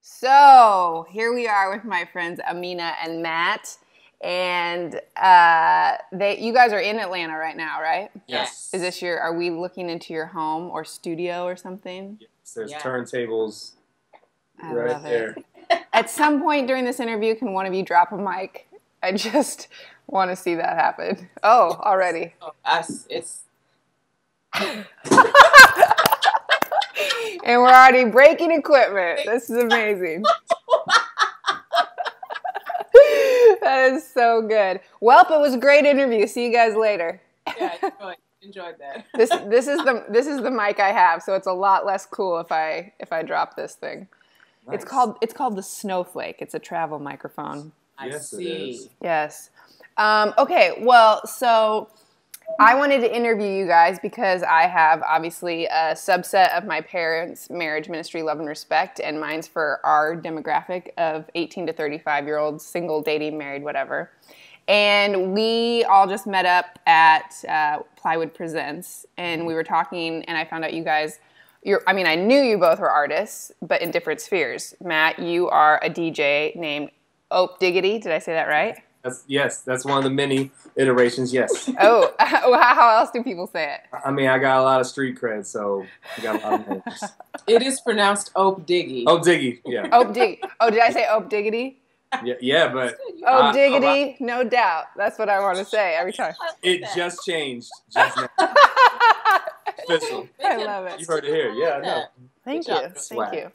So here we are with my friends Amena and Matt, and you guys are in Atlanta right now, right? Yes. Is this are we looking into your home or studio or something? Yes, there's turntables I right love there. It. At some point during this interview, can one of you drop a mic? I just want to see that happen. Oh, already. Oh, it's And we're already breaking equipment. This is amazing. That is so good. Well, it was a great interview. See you guys later. Yeah, enjoyed that. This is the mic I have, so it's a lot less cool if I drop this thing. Nice. It's called the Snowflake. It's a travel microphone. I see. Yes. Okay. Well, so I wanted to interview you guys because I have obviously a subset of my parents' marriage ministry, Love and Respect, and mine's for our demographic of 18 to 35-year-olds, single, dating, married, whatever. And we all just met up at Plywood Presents, and we were talking, and I found out you guys, I knew you both were artists, but in different spheres. Matt, you are a DJ named Opdiggy. Did I say that right? That's one of the many iterations, yes. Oh, how else do people say it? I mean, I got a lot of street cred, so I got a lot of names. It is pronounced Opdiggy. Opdiggy, yeah. Opdiggy. Oh, did I say Opdiggity? Yeah, but... Opdiggity, no doubt. That's what I want to say every time. It just changed just now. Official. I love it. You heard it here. Yeah, I know. Thank you.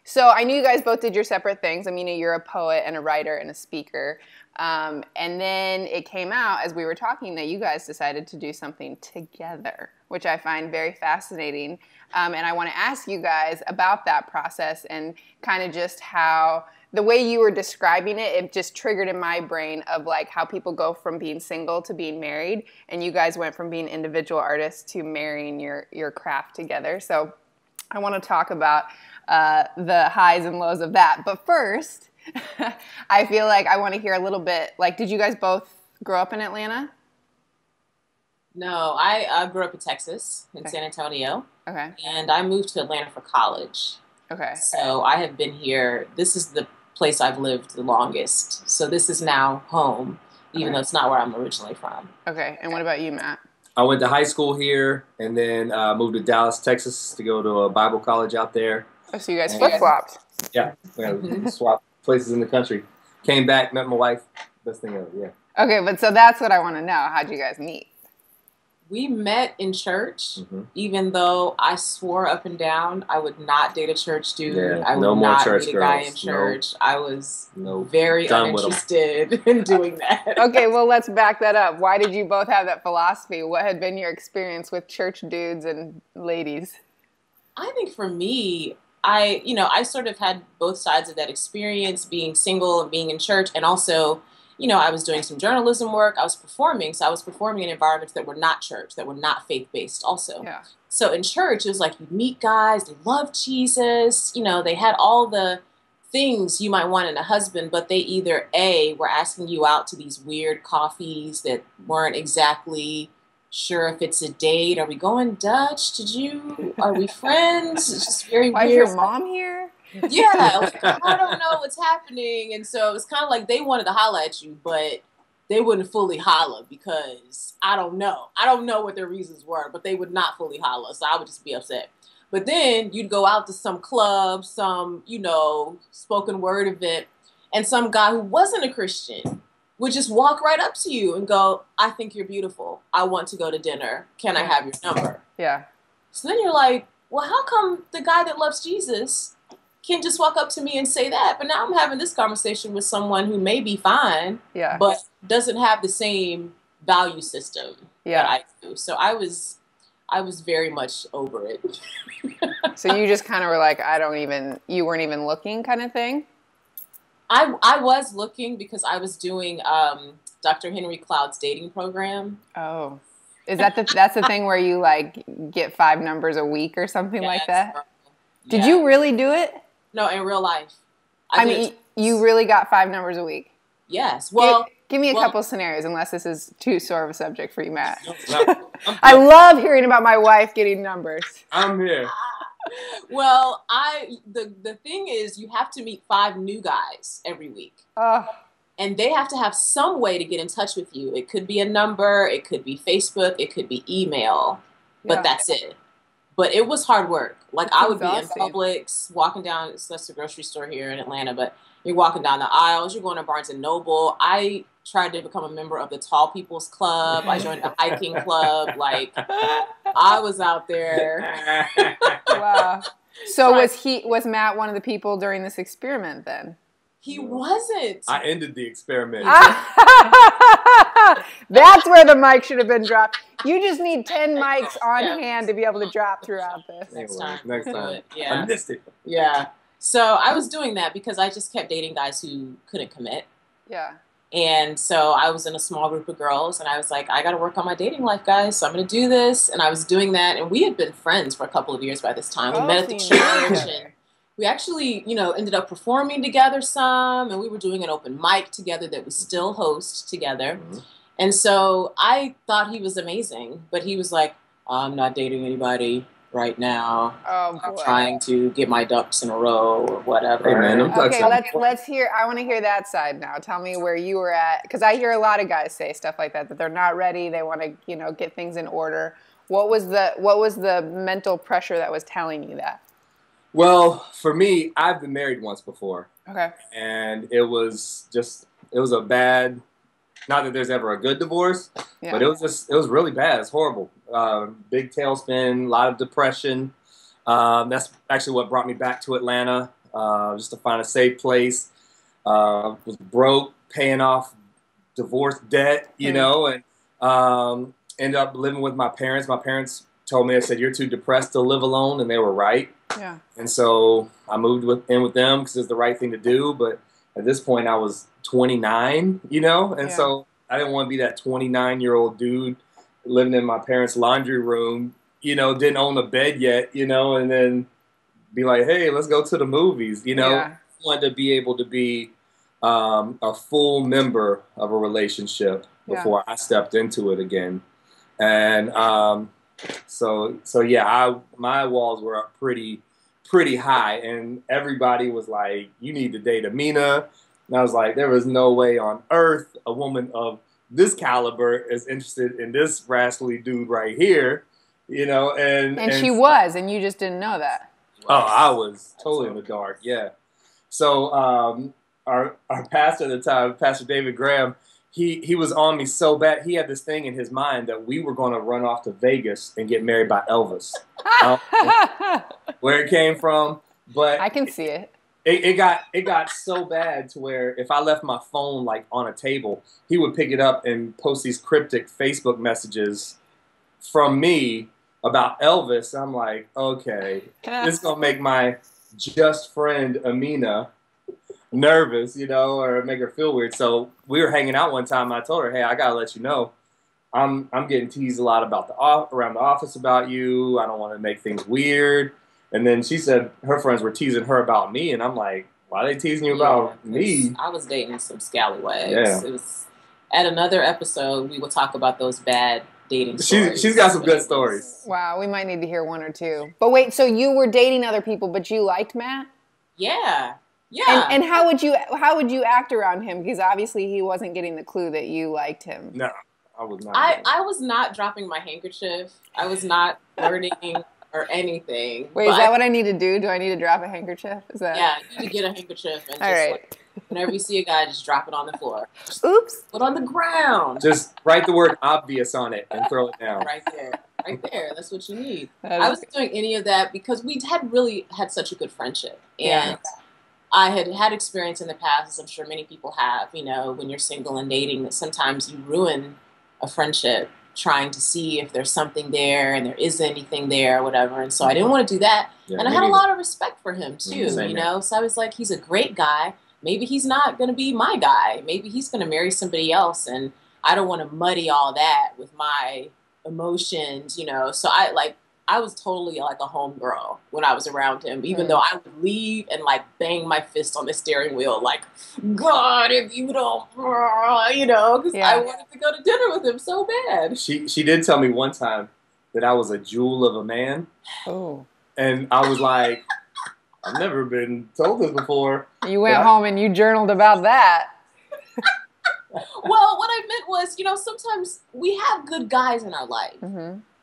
So I knew you guys both did your separate things. Amena, you're a poet and a writer and a speaker. And then it came out as we were talking that you guys decided to do something together, which I find very fascinating. And I want to ask you guys about that process and kind of just how the way you were describing it, it just triggered in my brain of like how people go from being single to being married. And you guys went from being individual artists to marrying your craft together. So I want to talk about the highs and lows of that. But first, I feel like I want to hear a little bit, like, did you guys both grow up in Atlanta? No, I grew up in Texas, in San Antonio. Okay. And I moved to Atlanta for college. Okay. So I have been here. This is the place I've lived the longest. So this is now home, even though it's not where I'm originally from. Okay. And what about you, Matt? I went to high school here and then moved to Dallas, Texas to go to a Bible college out there. Oh, so you guys flip-flopped. Yeah. We swapped places in the country. Came back, met my wife. Best thing ever, yeah. Okay, but so that's what I want to know. How'd you guys meet? We met in church, even though I swore up and down I would not date a church dude. Yeah, I would not meet a guy in church. I was very uninterested in doing that. Okay, well, let's back that up. Why did you both have that philosophy? What had been your experience with church dudes and ladies? I think for me, I sort of had both sides of that experience, being single and being in church, and also, I was doing some journalism work. I was performing, so I was performing in environments that were not church, that were not faith-based also. Yeah. So in church, it was like you'd meet guys, they loved Jesus, they had all the things you might want in a husband, but they either A, were asking you out to these weird coffees that weren't exactly sure if it's a date. Are we going Dutch? Are we friends? It's just very weird. Why is your mom here? Yeah, like, I don't know what's happening. And so it's kind of like they wanted to holler at you, but they wouldn't fully holler because I don't know. I don't know what their reasons were, but they would not fully holler. So I would just be upset. But then you'd go out to some club, some, spoken word event, and some guy who wasn't a Christian would just walk right up to you and go, I think you're beautiful. I want to go to dinner. Can I have your number? Yeah. So then you're like, well, how come the guy that loves Jesus can just walk up to me and say that? But now I'm having this conversation with someone who may be fine, but doesn't have the same value system that I do. So I was very much over it. So you just kind of were like, you weren't even looking kind of thing? I was looking because I was doing Dr. Henry Cloud's dating program. Oh. Is that's the thing where you like get 5 numbers a week or something like that? Did you really do it? No, in real life. I mean, you really got 5 numbers a week? Yes. Well, give me a couple scenarios, unless this is too sore of a subject for you, Matt. I love hearing about my wife getting numbers. I'm here. Well, the thing is, you have to meet 5 new guys every week. And they have to have some way to get in touch with you. It could be a number, it could be Facebook, it could be email, but that's it. But it was hard work. Like, I would be in Publix, walking down, that's the grocery store here in Atlanta, but you're walking down the aisles, you're going to Barnes & Noble. I tried to become a member of the Tall People's Club. I joined the hiking club. Like, I was out there. Wow. So was Matt one of the people during this experiment then? He wasn't. I ended the experiment. That's where the mic should have been dropped. You just need 10 mics on hand to be able to drop throughout this. Next time. Yeah. I missed it. Yeah. So I was doing that because I just kept dating guys who couldn't commit. Yeah. And so I was in a small group of girls, and I was like, I got to work on my dating life, guys. So I'm going to do this. And I was doing that. And we had been friends for a couple of years by this time. We met at the church, and we actually, you know, ended up performing together some. And we were doing an open mic together that we still host together. Mm-hmm. And so I thought he was amazing. But he was like, I'm not dating anybody right now. Oh, I'm trying to get my ducks in a row or whatever. Hey, man, okay, let's hear. I want to hear that side now. Tell me where you were at, because I hear a lot of guys say stuff like that they're not ready. They want to, you know, get things in order. What was the mental pressure that was telling you that? Well, for me, I've been married once before. Okay. And it was a bad. Not that there's ever a good divorce, but it was really bad. It's horrible. Big tailspin, a lot of depression. That's actually what brought me back to Atlanta, just to find a safe place. Was broke, paying off divorce debt, you know, and ended up living with my parents. My parents told me, they said, you're too depressed to live alone, and they were right. Yeah. And so I moved in with them because it's the right thing to do, but at this point, I was 29, you know, and so I didn't want to be that 29-year-old dude living in my parents' laundry room, you know, didn't own a bed yet, you know, and then be like, hey, let's go to the movies, you know. I wanted to be able to be a full member of a relationship before I stepped into it again. And so my walls were up pretty high, and everybody was like, you need to date Amena. And I was like, there was no way on earth a woman of this caliber is interested in this rascally dude right here, you know. And she was, and you just didn't know that. Oh, I was totally in the dark, So our pastor at the time, Pastor David Graham, he was on me so bad. He had this thing in his mind that we were going to run off to Vegas and get married by Elvis. Where it came from, but I can see it. It got so bad to where if I left my phone like on a table, he would pick it up and post these cryptic Facebook messages from me about Elvis. I'm like, okay, this is gonna make my just friend Amena nervous, you know, or make her feel weird. So we were hanging out one time. And I told her, hey, I gotta let you know, I'm getting teased a lot about around the office about you. I don't want to make things weird. And then she said her friends were teasing her about me, and I'm like, why are they teasing you about me? I was dating some scallywags. Yeah. It was at another episode. We will talk about those bad dating stories. She's got some good stories. Wow, we might need to hear one or two. But wait, so you were dating other people, but you liked Matt? Yeah. Yeah. And how would you act around him? Because obviously he wasn't getting the clue that you liked him. No, I was not. I was not dropping my handkerchief. I was not flirting or anything. Wait, is that what I need to do? Do I need to drop a handkerchief? Is that? Yeah, you need to get a handkerchief and just like, whenever you see a guy, just drop it on the floor. Just oops. Put it on the ground. Just write the word obvious on it and throw it down. Right there. Right there. That's what you need. I wasn't doing any of that because we had really had such a good friendship. And I had experience in the past, as I'm sure many people have, you know, when you're single and dating, that sometimes you ruin a friendship trying to see if there's something there and there isn't anything there or whatever. And so I didn't want to do that. And I had a lot of respect for him too, you know. So I was like, he's a great guy. Maybe he's not going to be my guy. Maybe he's going to marry somebody else. And I don't want to muddy all that with my emotions, you know. So I was totally like a homegirl when I was around him, even though I would leave and like bang my fist on the steering wheel, like, God, if you don't, you know, because I wanted to go to dinner with him so bad. She did tell me one time that I was a jewel of a man. Oh. And I was like, I've never been told this before. You went home and you journaled about that. Well, what I meant was, you know, sometimes we have good guys in our life,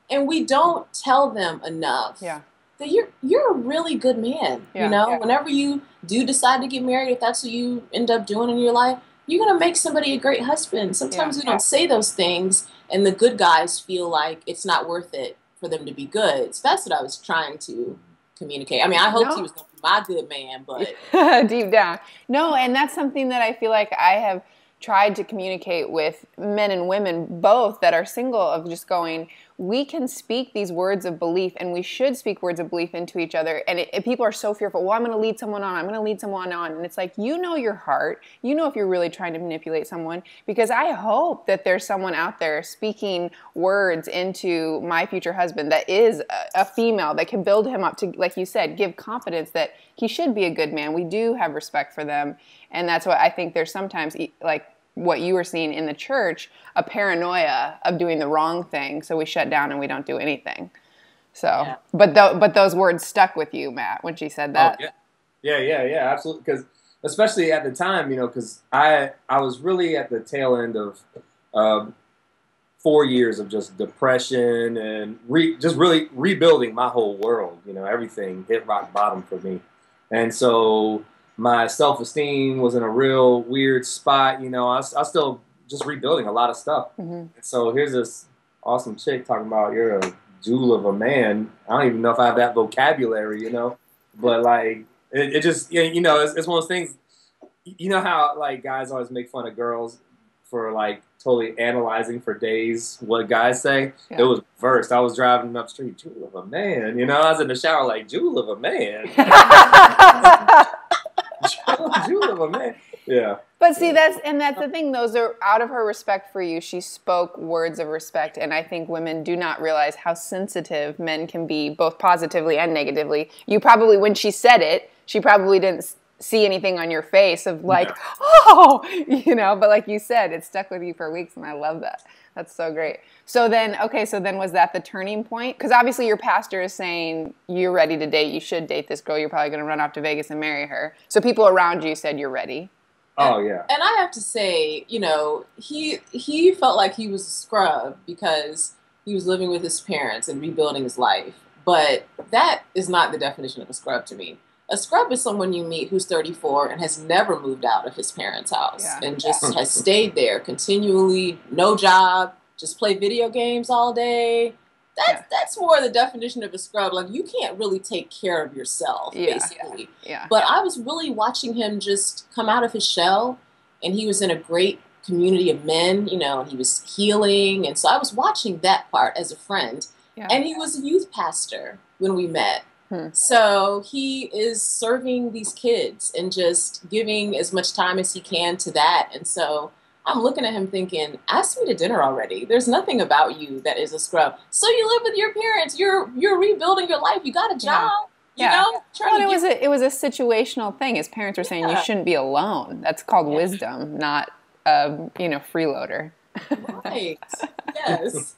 and we don't tell them enough that you're a really good man. You know, whenever you do decide to get married, if that's what you end up doing in your life, you're gonna make somebody a great husband. Sometimes we don't say those things, and the good guys feel like it's not worth it for them to be good. So that's what I was trying to communicate. I mean, I hoped he was gonna be my good man, but deep down, no. And that's something that I feel like I have tried to communicate with men and women both that are single, of just going, we can speak these words of belief, and we should speak words of belief into each other. And people are so fearful, well, I'm going to lead someone on, I'm going to lead someone on. And it's like, you know your heart. You know if you're really trying to manipulate someone, because I hope that there's someone out there speaking words into my future husband that is a female, that can build him up to, like you said, give confidence that he should be a good man. We do have respect for them. And that's what I think there's sometimes, like what you were seeing in the church, a paranoia of doing the wrong thing. So we shut down and we don't do anything. So, but those words stuck with you, Matt, when she said that. Oh, yeah, absolutely. Because especially at the time, you know, because I was really at the tail end of 4 years of just depression and just really rebuilding my whole world. You know, everything hit rock bottom for me. And so my self-esteem was in a real weird spot. You know, I still just rebuilding a lot of stuff. And so here's this awesome chick talking about you're a jewel of a man. I don't even know if I have that vocabulary, you know. But, like, it just, you know, it's one of those things. You know how, like, guys always make fun of girls for, like, totally analyzing for days what guys say? It was reversed. I was driving up the street, jewel of a man. You know, I was in the shower like, jewel of a man. Jewel of a man. Yeah. But see, that's the thing. Those are out of her respect for you. She spoke words of respect, and I think women do not realize how sensitive men can be, both positively and negatively. You probably, when she said it, she probably didn't see anything on your face of like, oh, you know. But like you said, it stuck with you for weeks, and I love that. That's so great. So then, was that the turning point? Because obviously your pastor is saying you're ready to date. You should date this girl. You're probably going to run off to Vegas and marry her. So people around you said you're ready. Oh, yeah. And I have to say, you know, he felt like he was a scrub because he was living with his parents and rebuilding his life. But that is not the definition of a scrub to me. A scrub is someone you meet who's 34 and has never moved out of his parents' house and just has stayed there continually, no job, just play video games all day. That's more the definition of a scrub. Like, you can't really take care of yourself, basically. But I was really watching him just come out of his shell, and he was in a great community of men, you know, and he was healing. And so I was watching that part as a friend. And he was a youth pastor when we met. So he is serving these kids and just giving as much time as he can to that. And so I'm looking at him thinking, ask me to dinner already. There's nothing about you that is a scrub. So you live with your parents. You're rebuilding your life. You got a job. You know? Well, it was a situational thing. His parents were saying you shouldn't be alone. That's called wisdom, not freeloader. Right. Yes.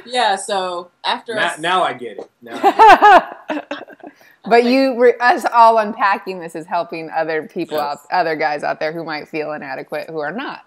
Yeah, so after now I get it. But us all unpacking this is helping other people out, other guys out there who might feel inadequate, who are not.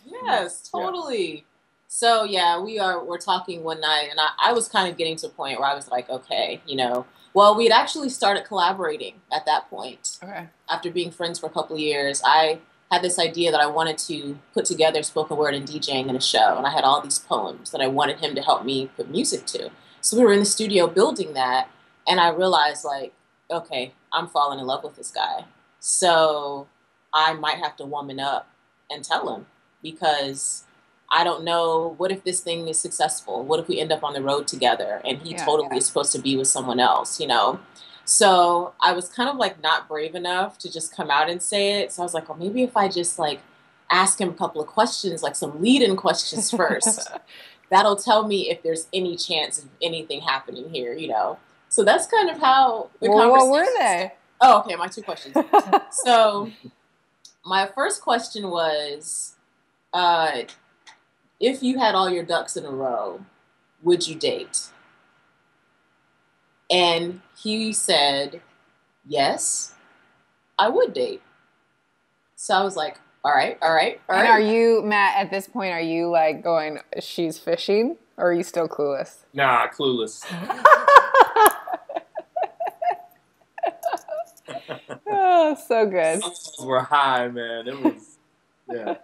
Yes, totally. Yeah. So yeah, we're talking one night, and I was kind of getting to a point where I was like, okay, you know, well, we'd actually started collaborating at that point. Okay. After being friends for a couple of years, I had this idea that I wanted to put together spoken word and DJing in a show. And I had all these poems that I wanted him to help me put music to. So we were in the studio building that. And I realized, like, okay, I'm falling in love with this guy. So I might have to woman up and tell him, because I don't know, what if this thing is successful? What if we end up on the road together and he totally is supposed to be with someone else, you know? So I was kind of like not brave enough to just come out and say it. So I was like, well, maybe if I just like ask him a couple of questions, like some lead-in questions first, that'll tell me if there's any chance of anything happening here, you know? So that's kind of how the conversation. What were they? Oh, okay, my 2 questions. So my first question was, if you had all your ducks in a row, would you date? And he said, yes, I would date. So I was like, all right. And are you, Matt, at this point, are you like going, she's fishing? Or are you still clueless? Nah, clueless. Oh, so good. We're high, man. It was, yeah.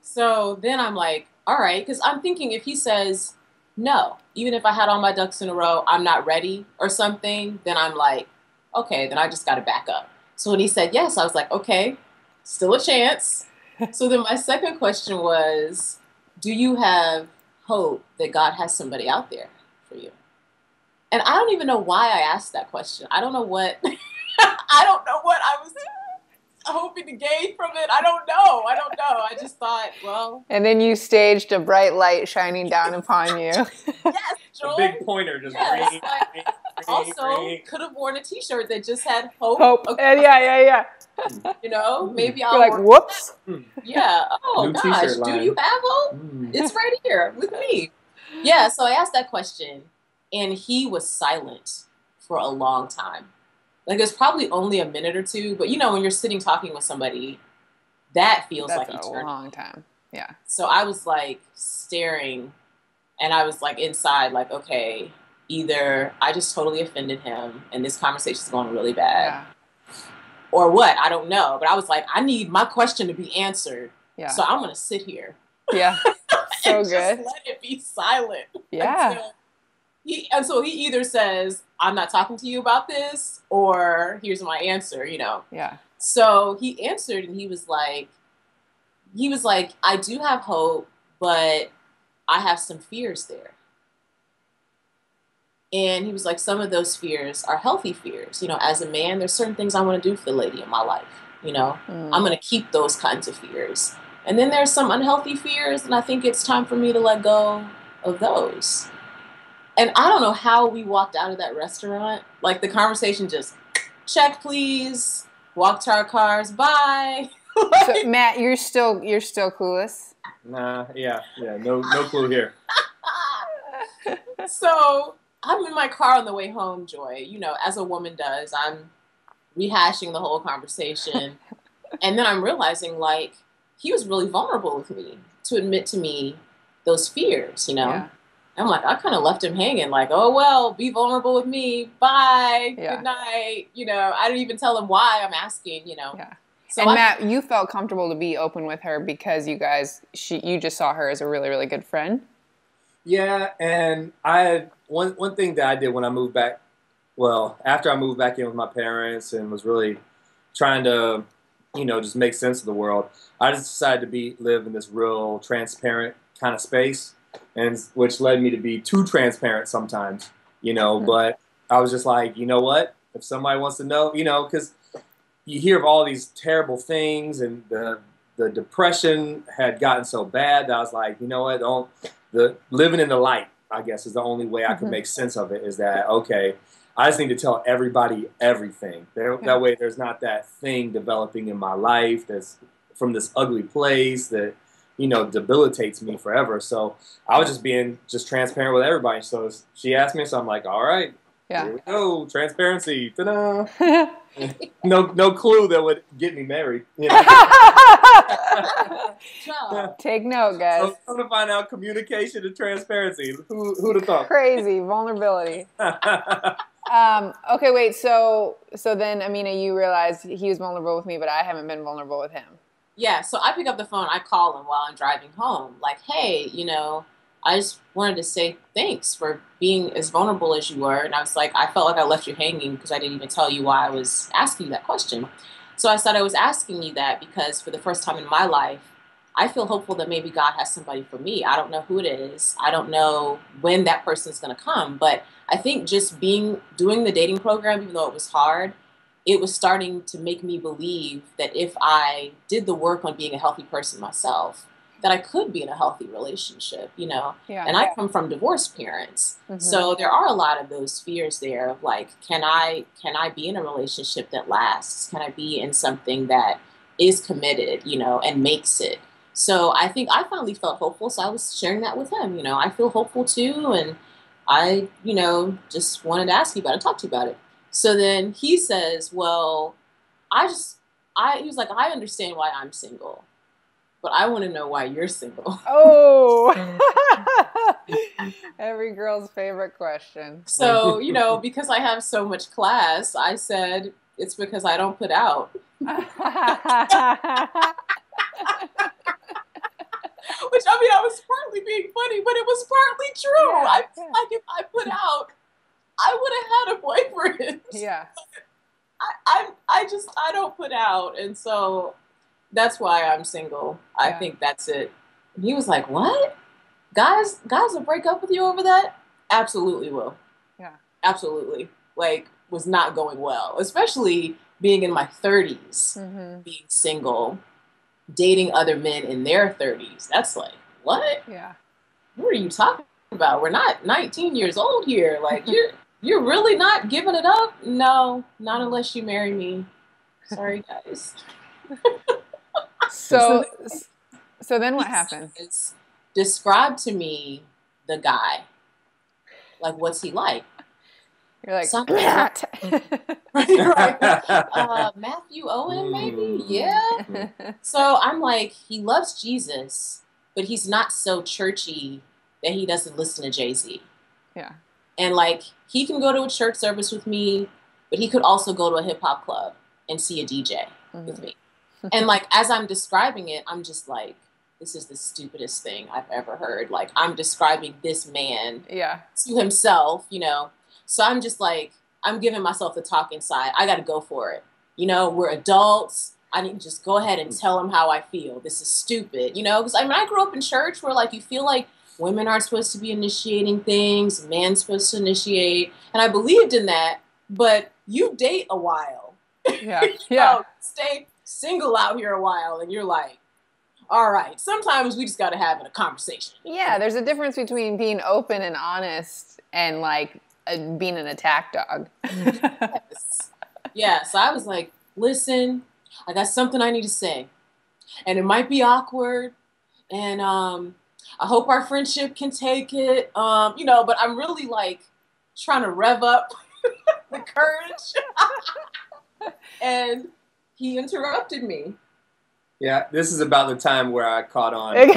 So then I'm like, all right, because I'm thinking if he says no, even if I had all my ducks in a row, I'm not ready or something, then I'm like, okay, then I just got to back up. So when he said yes, I was like, okay, still a chance. So then my second question was, do you have hope that God has somebody out there for you? And I don't even know why I asked that question. I don't know what, I don't know what I was hoping to gain from it. I don't know. I just thought, well. And then you staged a bright light shining down upon you. Yes, Joel. A big pointer just green. Also, could have worn a T-shirt that just had hope. Yeah. You know, maybe You're I'll like, whoops. Yeah. Oh, New gosh. T-shirt Do line. you have hope? It's right here with me. Yeah, so I asked that question, and he was silent for a long time. Like, it's probably only a minute or two, but you know, when you're sitting talking with somebody, that feels That's like a eternity. long time. Yeah. So I was like staring, and I was like inside, like, okay, either I just totally offended him and this conversation's going really bad, or what? I don't know. But I was like, I need my question to be answered. Yeah. So I'm going to sit here. Yeah. So and good. Just let it be silent. Yeah. Until he either says, I'm not talking to you about this, or here's my answer, you know. Yeah. So he answered, and he was like, I do have hope, but I have some fears there. And he was like, some of those fears are healthy fears. You know, as a man, there's certain things I want to do for the lady in my life. You know, I'm going to keep those kinds of fears. And then there's some unhealthy fears, and I think it's time for me to let go of those. And I don't know how we walked out of that restaurant. Like, the conversation just, check, please. Walk to our cars. Bye. So, Matt, you're still clueless? Nah, yeah, no clue here. So I'm in my car on the way home, Joy. You know, as a woman does, I'm rehashing the whole conversation. And then I'm realizing, like, he was really vulnerable with me to admit to me those fears, you know? Yeah. I'm like, I kind of left him hanging, like, oh, well, be vulnerable with me. Bye. Yeah. Good night. You know, I didn't even tell him why I'm asking, you know? Yeah. So and Matt, you felt comfortable to be open with her because you just saw her as a really, really good friend? Yeah, and I had one thing that I did when I moved back, well, after I moved back in with my parents and was really trying to, you know, just make sense of the world, I just decided to live in this real transparent kind of space, and which led me to be too transparent sometimes, you know, but I was just like, you know what, if somebody wants to know, you know, because you hear of all these terrible things, and the depression had gotten so bad that I was like, you know what, living in the light, I guess, is the only way I could make sense of it, is that, okay, I just need to tell everybody everything. That way there's not that thing developing in my life that's from this ugly place that, you know, debilitates me forever. So I was just transparent with everybody. So she asked me, so I'm like, all right, here we go, transparency, ta-da. No clue that would get me married. You know? Take note, guys. So come to find out, communication and transparency. Who'd have thought? Crazy vulnerability. Okay, wait. So then, Amena, you realized he was vulnerable with me, but I haven't been vulnerable with him. Yeah. So I pick up the phone. I call him while I'm driving home. Like, hey, you know, I just wanted to say thanks for being as vulnerable as you were. And I was like, I felt like I left you hanging because I didn't even tell you why I was asking you that question. So I said I was asking you that because for the first time in my life, I feel hopeful that maybe God has somebody for me. I don't know who it is. I don't know when that person's going to come. But I think just doing the dating program, even though it was hard, it was starting to make me believe that if I did the work on being a healthy person myself, that I could be in a healthy relationship, you know? Yeah. And I come from divorced parents. So there are a lot of those fears there of like, can I be in a relationship that lasts? Can I be in something that is committed, you know, and makes it? So I think I finally felt hopeful. So I was sharing that with him, you know, I feel hopeful too. And I, just wanted to ask you about it, talk to you about it. So then he says, well, he was like, I understand why I'm single, but I want to know why you're single. Oh, every girl's favorite question. So, because I have so much class, I said, it's because I don't put out. Which, I was partly being funny, but it was partly true. Yeah, I feel like if I put out, I would have had a boyfriend. Yeah. I don't put out. And so that's why I'm single. I think that's it. And he was like, what? Guys will break up with you over that? Absolutely will. Yeah. Absolutely. Like, was not going well. Especially being in my 30s, being single, dating other men in their 30s. That's like, what? Yeah. What are you talking about? We're not 19 years old here. Like, you're really not giving it up? No, not unless you marry me. Sorry, guys. So then what happened? Describe to me the guy. Like, what's he like? You're like, Matt. right. Matthew Owen, maybe? Yeah. So I'm like, he loves Jesus, but he's not so churchy that he doesn't listen to Jay-Z. Yeah. And like, he can go to a church service with me, but he could also go to a hip hop club and see a DJ with me. And like, as I'm describing it, I'm just like, this is the stupidest thing I've ever heard. Like, I'm describing this man to himself, So I'm just like, I'm giving myself the talking side. I got to go for it. We're adults. I need to just go ahead and tell him how I feel. This is stupid, because I grew up in church where like, you feel like women aren't supposed to be initiating things. Man's supposed to initiate. And I believed in that, but you date a while. Yeah. Stay single out here a while. And you're like, all right, sometimes we just got to have a conversation. Yeah. There's a difference between being open and honest and like being an attack dog. Yes. Yeah. So I was like, listen, I got something I need to say. And it might be awkward. And I hope our friendship can take it. But I'm really like trying to rev up the courage. And he interrupted me. Yeah, this is about the time where I caught on. This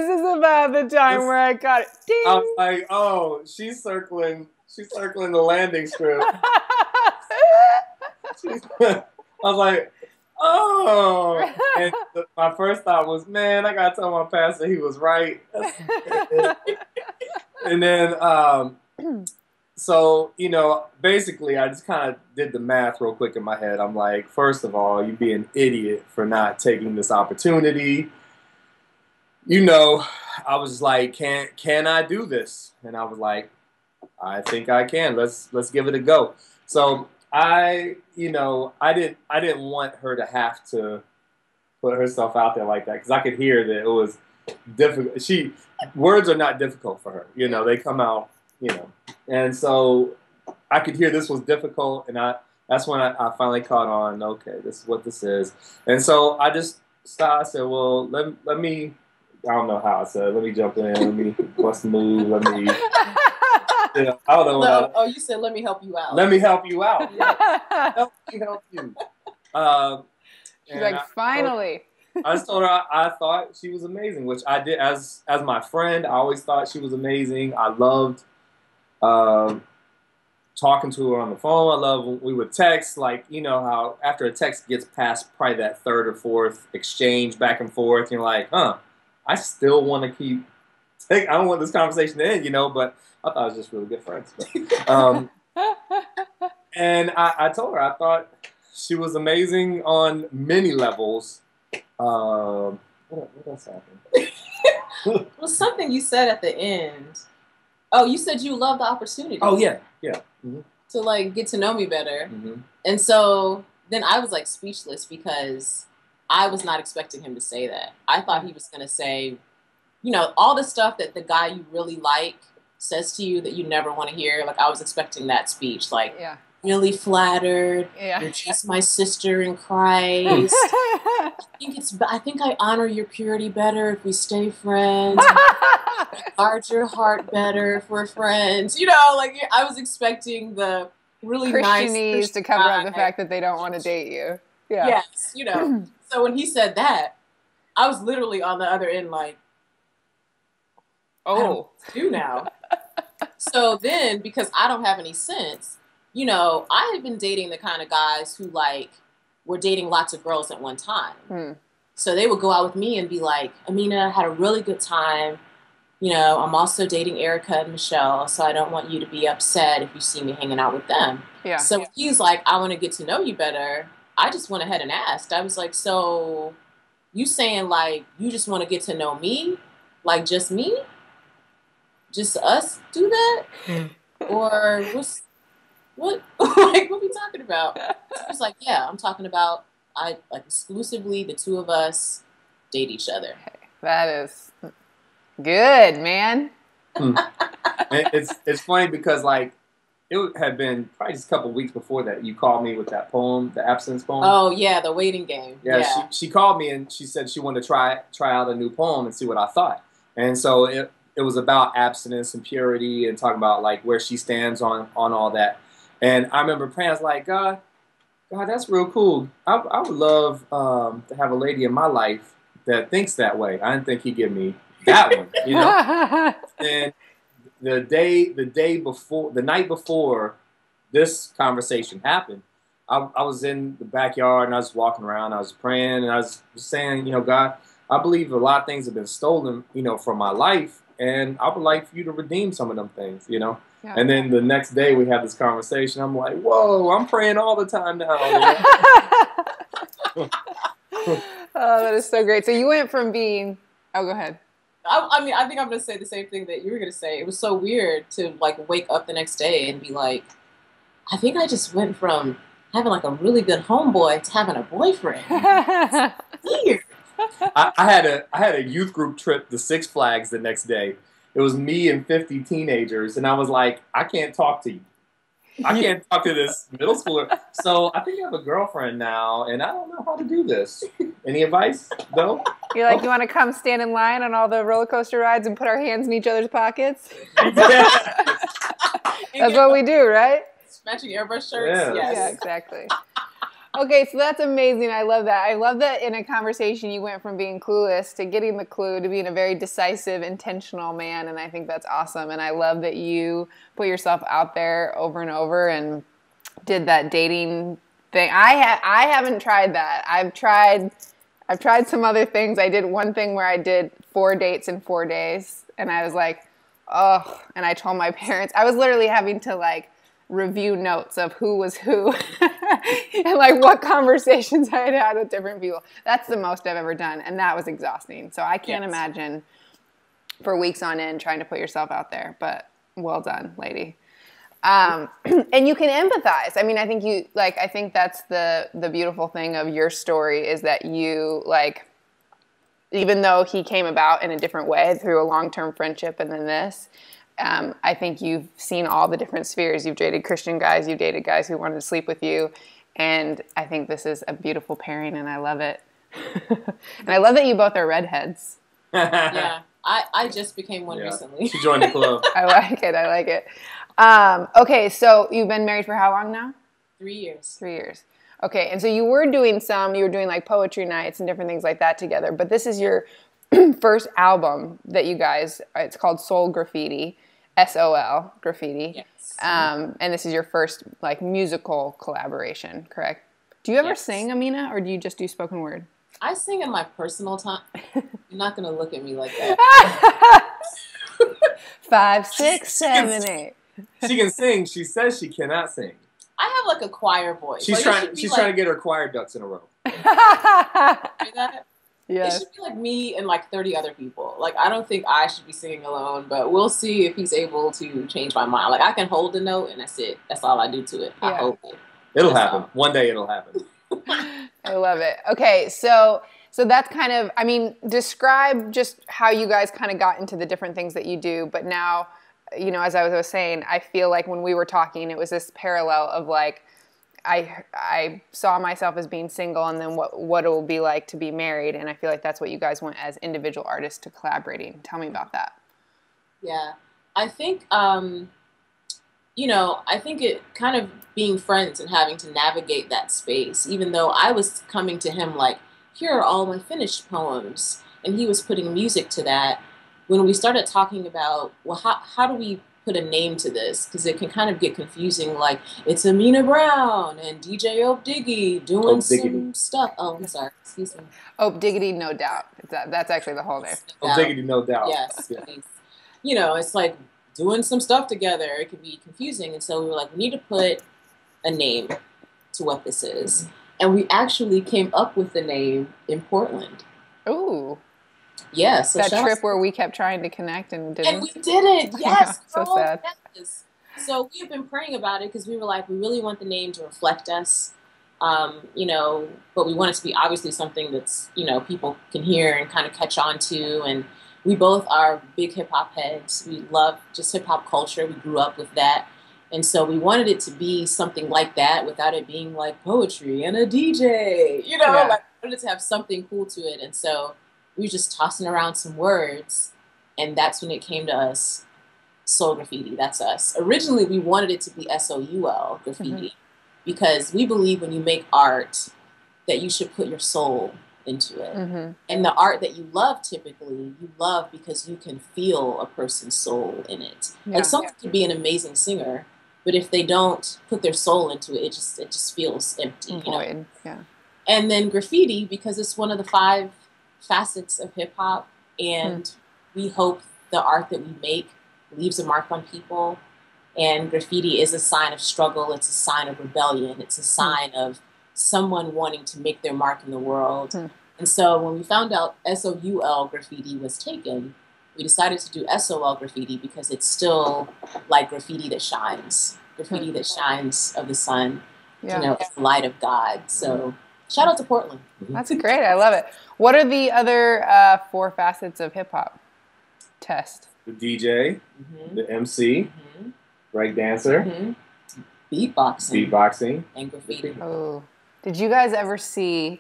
is about the time where I caught it. Ding. I was like, oh, she's circling the landing strip. I was like, oh. And my first thought was, man, I gotta tell my pastor he was right. And then, so, basically I just kind of did the math real quick in my head. I'm like, first of all, you'd be an idiot for not taking this opportunity. I was like, can I do this? And I was like, I think I can. Let's give it a go. So I didn't want her to have to put herself out there like that, because I could hear that it was difficult. Words are not difficult for her. They come out, and so I could hear this was difficult, and that's when I finally caught on, okay, this is what this is. And so I just stopped. I said, well, let me, I don't know how I said, let me jump in, let me, what's the move, let me, I don't know what you said, let me help you out. Let me help you out. Let me help you. She's like, finally. I just told her I thought she was amazing, which I did. As my friend, I always thought she was amazing. I loved talking to her on the phone. I love when we would text, like, how after a text gets past probably that third or fourth exchange back and forth, you're like, I still want to keep, I don't want this conversation to end, but I thought it was just really good friends. And I told her I thought she was amazing on many levels. What else happened? Well, something you said at the end. Oh, you said you loved the opportunity. Oh, yeah. Mm-hmm. To, like, get to know me better. Mm-hmm. And so then I was, like, speechless because I was not expecting him to say that. I thought he was going to say, all the stuff that the guy you really like says to you that you never want to hear. Like, I was expecting that speech. Like, really flattered. Yeah. You're just my sister in Christ. I think I honor your purity better if we stay friends. Guard your heart better if we're friends. You know, like I was expecting the really nice Christianese to cover up the fact that they don't want to date you. Yeah. Yes, you know. So when he said that, I was literally on the other end like, oh, I don't know what to do now. So then, because I don't have any sense, you know, I had been dating the kind of guys who like were dating lots of girls at one time. So they would go out with me and be like, Amena, had a really good time. You know, I'm also dating Erica and Michelle, so I don't want you to be upset if you see me hanging out with them. Yeah. So he's like, I want to get to know you better. I just went ahead and asked. I was like, so you saying like you just want to get to know me? Like just me? Just us do that? Or what like what are we talking about? So I was like, yeah, I'm talking about like exclusively the two of us date each other. That is good, man. It's funny because like it had been probably just a couple weeks before that you called me with that poem, the absence poem. Oh yeah, the waiting game. Yeah. She called me and she said she wanted to try out a new poem and see what I thought. And so it was about abstinence and purity and talking about like where she stands on all that. And I remember praying, I was like, God, that's real cool. I would love to have a lady in my life that thinks that way. I didn't think he'd give me that one, you know. And the night before this conversation happened, I was in the backyard and I was walking around. I was praying and I was saying, you know, God, I believe a lot of things have been stolen, you know, from my life, and I would like for you to redeem some of them things, you know. Yeah. And then the next day we have this conversation. I'm like, whoa, I'm praying all the time now. You know? Oh, that is so great. So you went from being, oh, go ahead. I mean, I think I'm going to say the same thing that you were going to say. It was so weird to like wake up the next day and be like, I think I just went from having like a really good homeboy to having a boyfriend. Weird. I had a youth group trip to Six Flags the next day. It was me and 50 teenagers, and I was like, I can't talk to you. I can't talk to this middle schooler. So I think I have a girlfriend now, and I don't know how to do this. Any advice, though? You're like, you want to come stand in line on all the roller coaster rides and put our hands in each other's pockets? That's what we do, right? Matching airbrush shirts? Yeah. Yes. Yeah, exactly. Okay, so that's amazing. I love that. I love that in a conversation you went from being clueless to getting the clue to being a very decisive, intentional man, and I think that's awesome. And I love that you put yourself out there over and over and did that dating thing. I haven't tried that. I've tried some other things. I did one thing where I did 4 dates in 4 days, and I was like, oh, and I told my parents. I was literally having to like review notes of who was who and like what conversations I had had with different people. That's the most I've ever done, and that was exhausting. So I can't imagine for weeks on end trying to put yourself out there, but well done, lady. And you can empathize. I mean, I think that's the beautiful thing of your story is that you like, even though he came about in a different way through a long-term friendship and then this, I think you've seen all the different spheres. You've dated Christian guys. You've dated guys who wanted to sleep with you. And I think this is a beautiful pairing, and I love it. And I love that you both are redheads. Yeah. I just became one recently. She joined the club. I like it. Okay, so you've been married for how long now? 3 years. 3 years. Okay, and so you were doing like poetry nights and different things like that together. But this is your first album that you guys, it's called Sol Graffiti. SOL Graffiti. Yes. And this is your first like musical collaboration, correct? Do you ever sing, Amena, or do you just do spoken word? I sing in my personal time. You're not gonna look at me like that. 5, 6, 7, 8. She can sing. She says she cannot sing. I have like a choir voice. She's trying to get her choir ducks in a row. Yes. It should be like me and like 30 other people. Like, I don't think I should be singing alone, but we'll see if he's able to change my mind. Like, I can hold the note, and that's it. That's all I do to it. I hope it. It'll happen. One day it'll happen. I love it. Okay, so that's kind of, I mean, describe just how you guys kind of got into the different things that you do, but now you know, as I was saying, I feel like when we were talking, it was this parallel of like, I saw myself as being single, and then what it will be like to be married, and I feel like that's what you guys want as individual artists to collaborating. Tell me about that. Yeah, I think you know, I think it kind of being friends and having to navigate that space, even though I was coming to him like, here are all my finished poems, and he was putting music to that. When we started talking about, well, how do we put a name to this? Because it can kind of get confusing, like, it's Amena Brown and DJ Opdiggy doing some stuff. Oh, I'm sorry, excuse me. Opdiggy, no doubt. That's actually the whole name. Opdiggy, no doubt. Yes, yeah. You know, it's like doing some stuff together. It could be confusing. And so we were like, we need to put a name to what this is. And we actually came up with the name in Portland. Ooh. Yeah, so that trip where we kept trying to connect and didn't. And we didn't. Yes. So sad. Yes. So we have been praying about it because we were like, we really want the name to reflect us, you know, but we want it to be obviously something that's, you know, people can hear and kind of catch on to. And we both are big hip hop heads. We love just hip hop culture. We grew up with that. And so we wanted it to be something like that without it being like poetry and a DJ, you know, like we wanted it to have something cool to it. And so we were just tossing around some words, and that's when it came to us, Sol Graffiti, that's us. Originally, we wanted it to be SOUL, graffiti, because we believe when you make art that you should put your soul into it. And the art that you love, typically, you love because you can feel a person's soul in it. Like someone could be an amazing singer, but if they don't put their soul into it, it just feels empty. You know? Yeah. And then graffiti, because it's one of the 5 facets of hip hop, and we hope the art that we make leaves a mark on people. And graffiti is a sign of struggle. It's a sign of rebellion. It's a sign of someone wanting to make their mark in the world. And so when we found out SOUL graffiti was taken, we decided to do SOL graffiti because it's still like graffiti that shines of the sun. You know, it's the light of God. So shout out to Portland. That's great. I love it. What are the other 4 facets of hip hop? Test. The DJ, the MC, break dancer, beatboxing, and graffiti. Oh, did you guys ever see?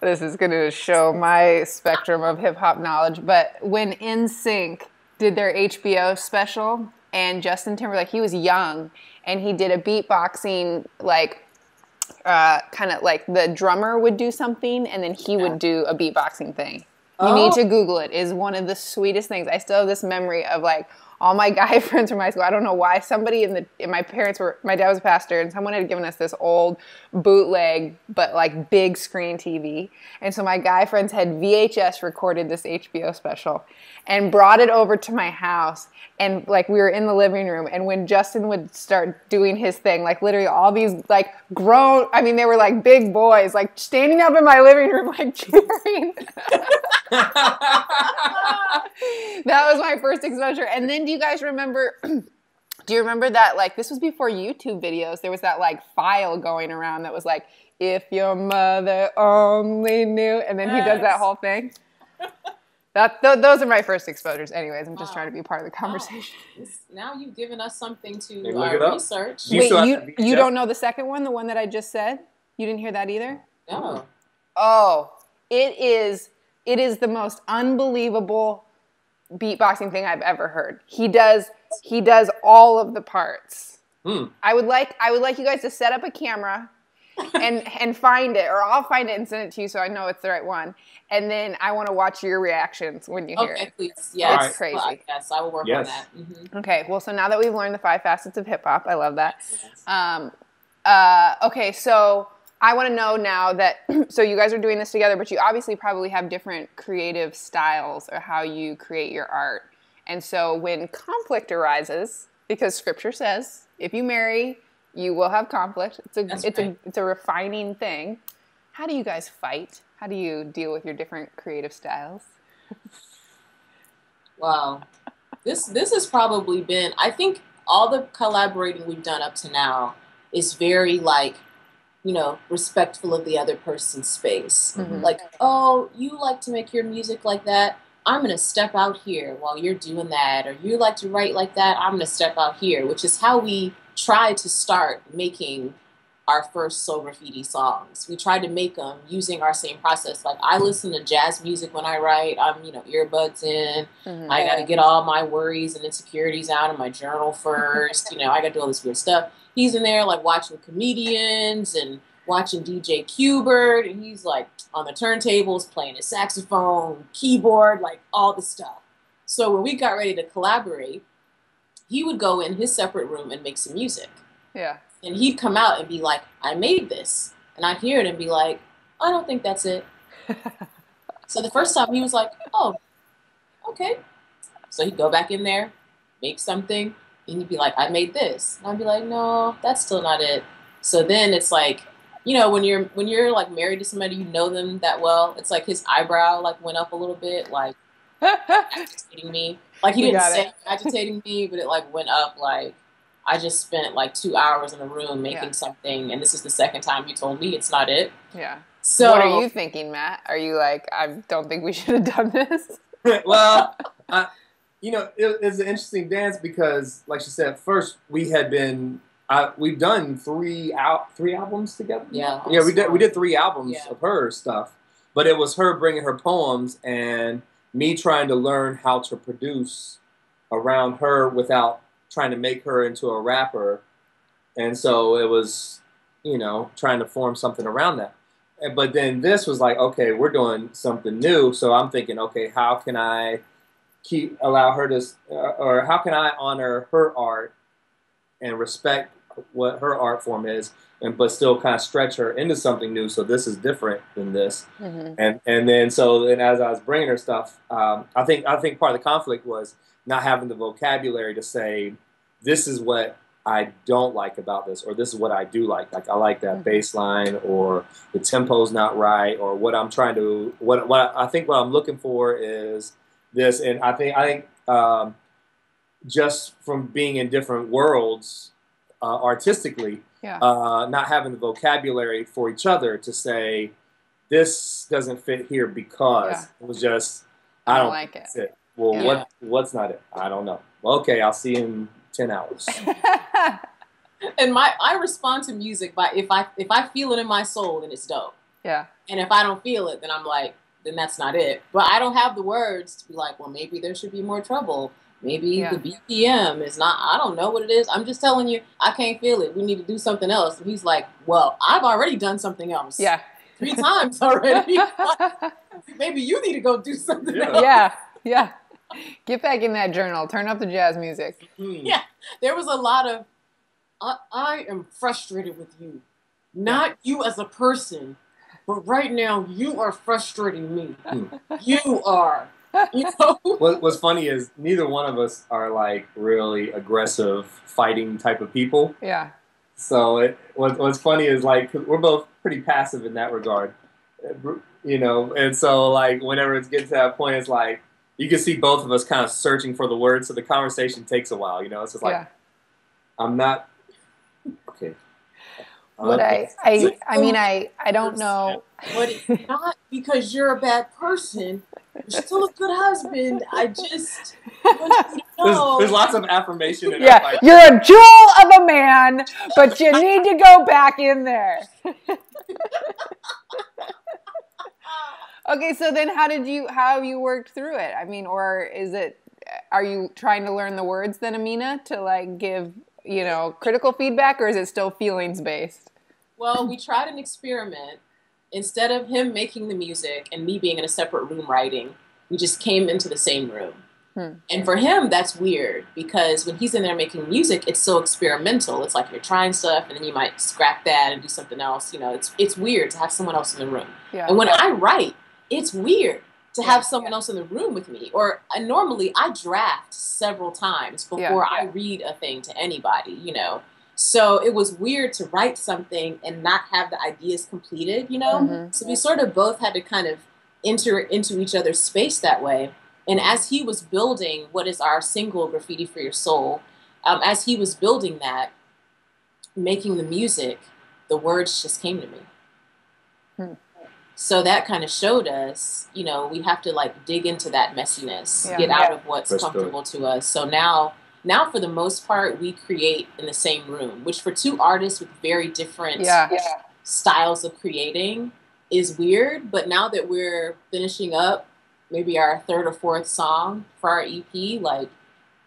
This is going to show my spectrum of hip hop knowledge. But when NSYNC did their HBO special, and Justin Timberlake, he was young, and he did a beatboxing like. Kind of like the drummer would do something and then he would do a beatboxing thing. You need to Google it. It is one of the sweetest things. I still have this memory of like all my guy friends from high school. I don't know why. Somebody my dad was a pastor, and someone had given us this old bootleg, but like big screen TV. And so my guy friends had VHS recorded this HBO special and brought it over to my house. And like we were in the living room, and when Justin would start doing his thing, like literally all these like they were like big boys, like standing up in my living room, like cheering. That was my first exposure. And then do you guys remember, do you remember that, like, this was before YouTube videos, there was that, like, file going around that was like, if your mother only knew, and then he does that whole thing. Those are my first exposures. Anyways, I'm just trying to be part of the conversation. Now you've given us something to research. Wait, you don't know the second one, the one that I just said? You didn't hear that either? No. Oh, it is the most unbelievable beatboxing thing I've ever heard. He does all of the parts. I would like you guys to set up a camera and find it, or I'll find it and send it to you so I know it's the right one. And then I want to watch your reactions when you hear it. Okay, please. Yes. It's crazy. Well, yes, I will work on that. Okay, well, so now that we've learned the 5 facets of hip hop, I love that. Okay, so I want to know now that, so you guys are doing this together, but you obviously probably have different creative styles or how you create your art. And so when conflict arises, because scripture says, if you marry, you will have conflict. It's a refining thing. How do you guys fight? How do you deal with your different creative styles? Wow. This has probably been, I think all the collaborating we've done up to now is very like, you know, respectful of the other person's space. Like, oh, you like to make your music like that? I'm going to step out here while you're doing that, or you like to write like that, I'm going to step out here, which is how we tried to start making our first Sol Graffiti songs. We tried to make them using our same process. Like, I listen to jazz music when I write. I'm, earbuds in. I got to get all my worries and insecurities out of my journal first. I got to do all this weird stuff. He's in there, like, watching comedians and watching DJ Qbert, and he's, like, on the turntables playing his saxophone, keyboard, like, all the stuff. So when we got ready to collaborate, he would go in his separate room and make some music. Yeah. And he'd come out and be like, I made this. And I'd hear it and be like, I don't think that's it. So the first time he was like, oh, okay. So he'd go back in there, make something, and he'd be like, I made this. And I'd be like, no, that's still not it. So then it's like, when you're like married to somebody, you know them that well, it's like his eyebrow like went up a little bit, like agitating me. Like, he didn't say agitating me, but it like went up like, I just spent like 2 hours in a room making something, and this is the second time you told me it's not it. Yeah. So what are you thinking, Matt? Are you like, I don't think we should have done this? Well, it's an interesting dance because, like she said, first we had been we've done three albums together. Yeah. Yeah, we did 3 albums of her stuff, but it was her bringing her poems and me trying to learn how to produce around her without trying to make her into a rapper. And so it was, trying to form something around that. But then this was like, okay, we're doing something new. So I'm thinking, okay, how can I allow her to, or how can I honor her art and respect what her art form is, but still kind of stretch her into something new. So this is different than this. Mm-hmm. And then as I was bringing her stuff, I think part of the conflict was not having the vocabulary to say, this is what I don't like about this, or this is what I do like. Like, I like that bass line, or the tempo's not right, or what I'm trying to, what I think what I'm looking for is this. And I think just from being in different worlds artistically, not having the vocabulary for each other to say, this doesn't fit here because it was just, I don't like it. Well, what's not it? I don't know. Okay, I'll see you in 10 hours. And I respond to music by if I feel it in my soul, then it's dope. Yeah. And if I don't feel it, then I'm like, then that's not it. But I don't have the words to be like, well, maybe there should be more treble. Maybe the BPM is not, I don't know what it is. I'm just telling you, I can't feel it. We need to do something else. And he's like, well, I've already done something else. Yeah. 3 times already. Maybe you need to go do something else. Yeah. Yeah. Get back in that journal. Turn up the jazz music. Yeah. There was a lot of, I am frustrated with you. Not you as a person, but right now you are frustrating me. You are. What's funny is neither one of us are like really aggressive fighting type of people. Yeah. So what's funny is like we're both pretty passive in that regard, and so like whenever it's getting to that point, it's like you can see both of us kind of searching for the words, so the conversation takes a while. It's just like I'm not okay. But I don't know. But it's not because you're a bad person. You're still a good husband. I just want you to know. There's lots of affirmation in our you're a jewel of a man, but you need to go back in there. Okay, so then how have you worked through it? I mean, or are you trying to learn the words then, Amena, to like give, critical feedback, or is it still feelings based? Well, we tried an experiment. Instead of him making the music and me being in a separate room writing, we just came into the same room. And for him, that's weird because when he's in there making music, it's so experimental. It's like you're trying stuff and then you might scrap that and do something else. It's weird to have someone else in the room. Yeah. And when I write, it's weird to have someone else in the room with me. Or normally I draft several times before I read a thing to anybody, So it was weird to write something and not have the ideas completed, So we sort of both had to kind of enter into each other's space that way. And as he was building what is our single, Graffiti for Your Soul, as he was building that, making the music, the words just came to me. So that kind of showed us, you know, we have to like dig into that messiness, get out of what's comfortable to us. So now for the most part, we create in the same room, which for two artists with very different styles of creating is weird. But now that we're finishing up maybe our third or fourth song for our EP, like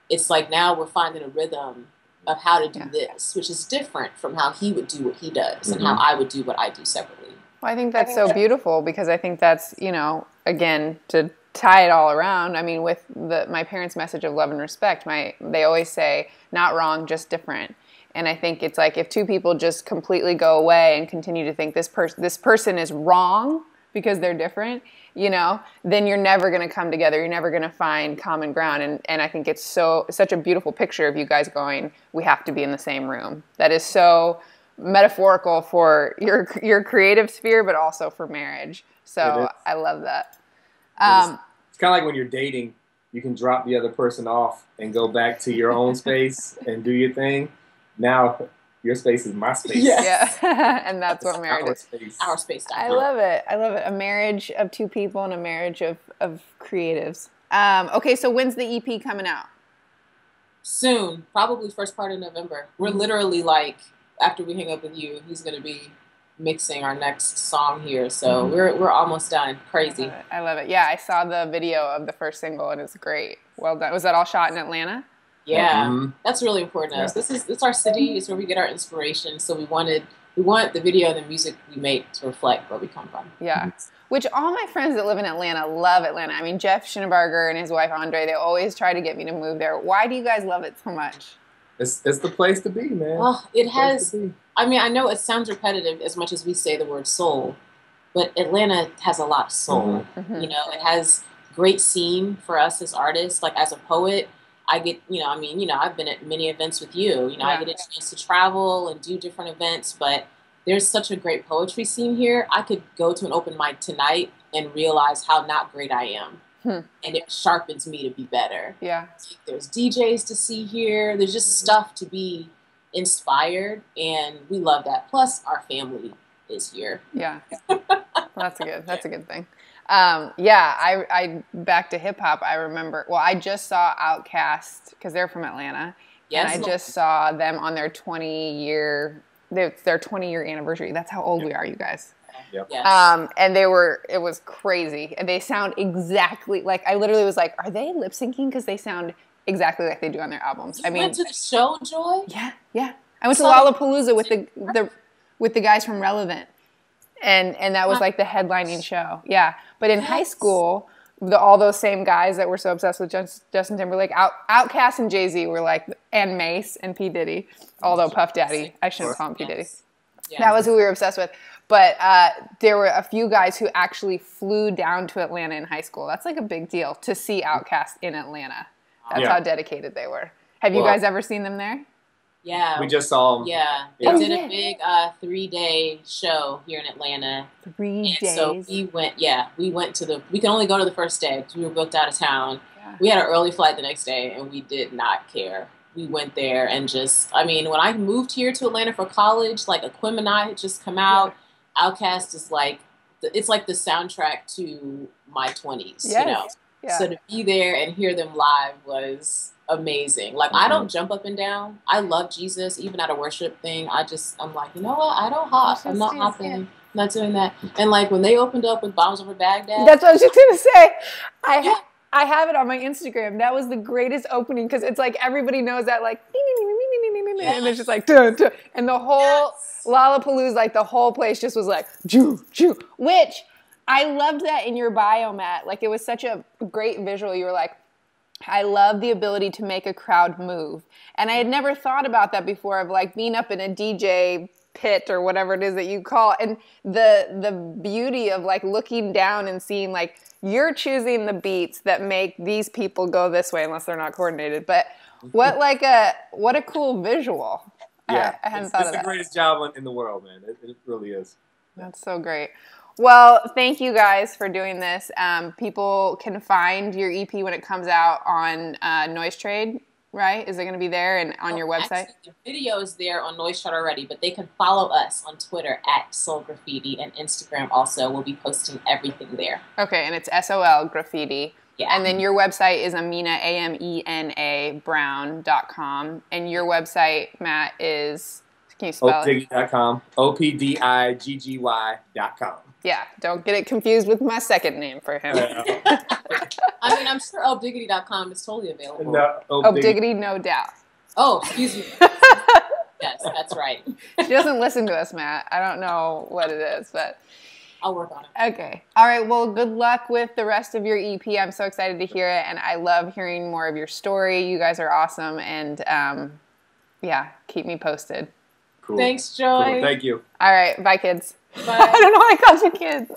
it's like now we're finding a rhythm of how to do this, which is different from how he would do what he does and how I would do what I do separately. Well, I think that's so beautiful because I think that's, you know, again, to tie it all around, I mean, with my parents' message of love and respect, they always say, not wrong, just different. And I think it's like if two people just completely go away and continue to think this person is wrong because they're different, you know, then you're never going to come together. You're never going to find common ground. And I think it's such a beautiful picture of you guys going, we have to be in the same room. That is so metaphorical for your creative sphere, but also for marriage. So I love that. It's kind of like when you're dating, you can drop the other person off and go back to your own space and do your thing. Now your space is my space. Yes. Yeah. And that's what marriage is. Space. Our space. I love it. I love it. A marriage of two people and a marriage of creatives. Okay, so when's the EP coming out? Soon. Probably first part of November. We're literally like, after we hang up with you, he's going to be mixing our next song here. So we're almost done. Crazy. I love it. Yeah, I saw the video of the first single and it's great. Well done. Was that all shot in Atlanta? Yeah, that's really important to us. It's our city. It's where we get our inspiration. So we want the video and the music we make to reflect where we come from. Yeah. Which all my friends that live in Atlanta love Atlanta. I mean, Jeff Schinneberger and his wife Andre, they always try to get me to move there. Why do you guys love it so much? It's the place to be, man. Well, it has. I mean, I know it sounds repetitive as much as we say the word soul, but Atlanta has a lot of soul. You know, it has great scene for us as artists. Like as a poet, I get, I've been at many events with you. You know, I get a chance to travel and do different events, but there's such a great poetry scene here. I could go to an open mic tonight and realize how not great I am. And it sharpens me to be better. Yeah. There's DJs to see here. There's just stuff to be inspired, and we love that. Plus, our family is here. Yeah. Well, that's a good thing. I back to hip hop. I remember. Well, I just saw Outkast because they're from Atlanta. Yes. And I just saw them on their 20-year anniversary. That's how old we are, you guys. Yep. Yes. And it was crazy. And they sound exactly like, I literally was like, are they lip syncing? Because they sound exactly like they do on their albums. You went to the show, Joy? Yeah. I went to Lollapalooza with the guys from Relevant. And that was like the headlining show. Yeah. But in high school, all those same guys that were so obsessed with Justin Timberlake, Outkast and Jay-Z were like, and Mace and P. Diddy. Although Puff Daddy, I shouldn't call him P. Diddy. Yes. That was who we were obsessed with. But there were a few guys who actually flew down to Atlanta in high school. That's like a big deal to see Outkast in Atlanta. That's how dedicated they were. Have you guys ever seen them there? Yeah. We just saw them. Yeah. They did a big 3-day show here in Atlanta. 3 days? So we went we can only go to the first day because we were booked out of town. Yeah. We had an early flight the next day and we did not care. We went there and when I moved here to Atlanta for college, like Aquemini had just come out. Outkast is like, it's like the soundtrack to my 20s, you know? Yeah. So to be there and hear them live was amazing. Like, I don't jump up and down. I love Jesus, even at a worship thing. I'm like, you know what? I don't hop. I'm not hopping. I'm not doing that. And like when they opened up with Bombs Over Baghdad. That's what I was just going to say. I have it on my Instagram. That was the greatest opening because it's like everybody knows that like, and it's just like, dun, dun. And the whole Lollapalooza, like the whole place just was like, Jew, Jew, which I loved that in your bio, Matt. Like it was such a great visual. You were like, I love the ability to make a crowd move. And I had never thought about that before of like being up in a DJ pit or whatever it is that you call it. And the beauty of like looking down and seeing like you're choosing the beats that make these people go this way unless they're not coordinated. But what a cool visual. Yeah, I hadn't thought of that. It's the greatest job in the world, man. It really is. That's so great. Well, thank you guys for doing this. People can find your EP when it comes out on Noise Trade. right? Is it going to be there and on your website? Actually, the video is there on Noise Chart already, but they can follow us on Twitter at Sol Graffiti and Instagram also. We'll be posting everything there. Okay, and it's SOL Graffiti. Yeah. And then your website is Amena, AMENA, Brown.com. And your website, Matt, is, can you spell it? Opdiggy.com. OPDIGGY.com. Yeah, don't get it confused with my second name for him. I mean, I'm sure Opdiggy.com is totally available. No, Opdiggy, no doubt. Oh, excuse me. Yes, that's right. She doesn't listen to us, Matt. I don't know what it is, but... I'll work on it. Okay. All right. Well, good luck with the rest of your EP. I'm so excited to hear it, and I love hearing more of your story. You guys are awesome, and yeah, keep me posted. Cool. Thanks, Joy. Cool. Thank you. All right. Bye, kids. Bye. I don't know why I called you kids.